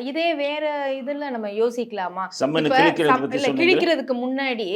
இதே வேற இதுல நம்ம யோசிக்கலாமா? சம்மன் இப்ப கிழிக்கிறது பத்தி இல்ல, சொன்னீங்க. கிழிக்கிறதுக்கு முன்னாடி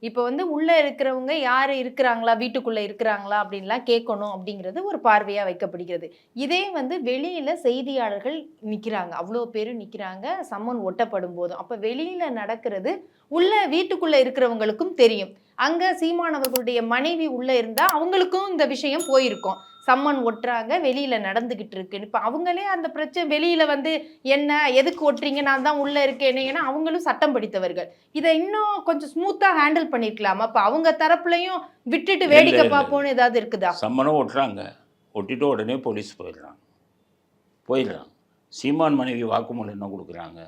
இப்ப வந்து உள்ள இருக்கிறவங்க யாரு இருக்கிறாங்களா, வீட்டுக்குள்ள இருக்கிறாங்களா அப்படின்லாம் கேட்கணும் அப்படிங்கிறது ஒரு பார்வையா வைக்கப்படுகிறது. இதே வந்து வெளியில செய்தியாளர்கள் நிக்கிறாங்க, அவ்வளோ பேரும் நிக்கிறாங்க, சம்மன் ஒட்டப்படும் போதும். அப்ப வெளியில நடக்கிறது உள்ள வீட்டுக்குள்ள இருக்கிறவங்களுக்கும் தெரியும். அங்க சீமான் அவர்களுடைய மனைவி உள்ள இருந்தா அவங்களுக்கும் இந்த விஷயம் போயிருக்கும். சம்மன் ஒட்டுறாங்க, வெளியில நடந்துகிட்டு இருக்குன்னு. இப்ப அவங்களே அந்த பிரச்சனை வெளியில வந்து என்ன எதுக்கு ஒட்டுறீங்க, நான் தான் உள்ள இருக்கேன், ஏன்னா அவங்களும் சட்டம் படித்தவர்கள். இதை இன்னும் கொஞ்சம் ஸ்மூத்தா ஹேண்டில் பண்ணிருக்கலாமா? அப்ப அவங்க தரப்புலையும் விட்டுட்டு வேடிக்கை பார்ப்போம்னு ஏதாவது இருக்குதா? சம்மனும் ஒட்டுறாங்க, ஒட்டிட்டு உடனே போலீஸ் போயிடுறான். சீமான் மனைவி வாக்குமூலம் என்ன கொடுக்குறாங்க,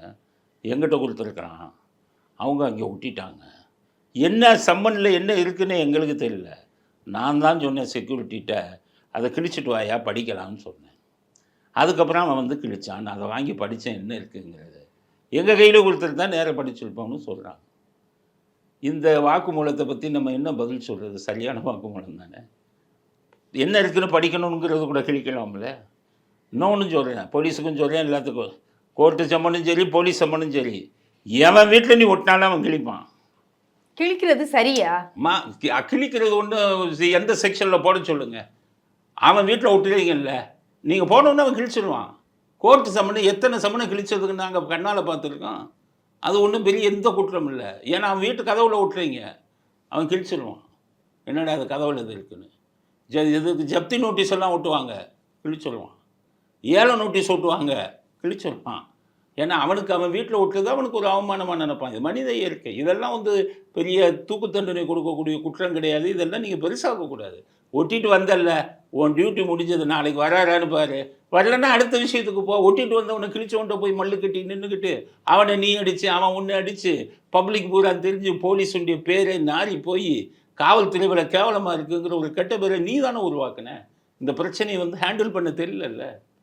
எங்கிட்ட கொடுத்துருக்குறான், அவங்க அங்கே ஒட்டிட்டாங்க. என்ன சம்மனில் என்ன இருக்குன்னு எங்களுக்கு தெரியல. நான் தான் சொன்னேன் செக்யூரிட்டிகிட்ட, அதை கிழிச்சிட்டு வாயா படிக்கலாம்னு சொன்னேன். அதுக்கப்புறம் அவன் வந்து கிழிச்சான். நான் அதை வாங்கி படித்தேன், என்ன இருக்குங்கிறது எங்கள் கையில் கொடுத்துருந்தா நேராக படிச்சிருப்போம்னு சொல்கிறான். இந்த வாக்குமூலத்தை பற்றி நம்ம என்ன பதில் சொல்கிறது? சரியான வாக்குமூலம் தானே. என்ன இருக்குன்னு படிக்கணுங்கிறது கூட கிழிக்கலாம்ல. இன்னொன்று சொல்கிறேன், போலீஸுக்கும் சொல்கிறேன், எல்லாத்துக்கும். கோர்ட்டு சம்மனும் சரி, போலீஸ் சம்மனும் சரி, எவன் வீட்டில் நீ ஒட்டினாலும் அவன் கிழிப்பான். கிழிக்கிறது சரியா? கிழிக்கிறது ஒன்று எந்த செக்ஷனில் போட சொல்லுங்கள். அவன் வீட்டில் ஒட்டுறீங்கல்ல, நீங்கள் போனோன்னு அவன் கிழிச்சிடுவான். கோர்ட்டு சம்மனை எத்தனை சம்மனை கிழிச்சதுக்கு நாங்கள் கண்ணால் பார்த்துருக்கோம். அது ஒன்றும் பெரிய எந்த குற்றம் இல்லை. ஏன்னா அவன் வீட்டு கதவுல ஒட்டுறீங்க, அவன் கிழிச்சிடுவான். என்னடா அது கதவுல இது இருக்குன்னு. இதுக்கு ஜப்தி நோட்டீஸ் எல்லாம் ஒட்டுவாங்க, கிழிச்சிடுவான். ஏழை நோட்டீஸ் ஒட்டுவாங்க, கிழிச்சிடுவான். ஏன்னா அவனுக்கு அவன் வீட்டில் ஒட்டுறது அவனுக்கு ஒரு அவமானமாக நினைப்பான். இது மனித இயற்கை. இதெல்லாம் வந்து பெரிய தூக்கு தண்டனை கொடுக்கக்கூடிய குற்றம் கிடையாது. இதெல்லாம் நீங்கள் பெருசாக்கக்கூடாது. ஒட்டிட்டு வந்தல்ல, உன் டியூட்டி முடிஞ்சது, நாளைக்கு வராரான்னு பாரு. வரலன்னா அடுத்த விஷயத்துக்கு போ. ஒட்டிட்டு வந்தவனை கிழிச்சவன்ட்ட போய் மல்லு கட்டி நின்றுக்கிட்டு அவனை நீ அடித்து அவன் ஒன்று அடித்து பப்ளிக் பூரா தெரிஞ்சு போலீஸுடைய பேரை நாரி போய் காவல்துறையில் கேவலமாக இருக்குங்கிற ஒரு கெட்ட பேரை நீ தானே உருவாக்குன. இந்த பிரச்சனையை வந்து ஹேண்டில் பண்ண தெரியலல்ல.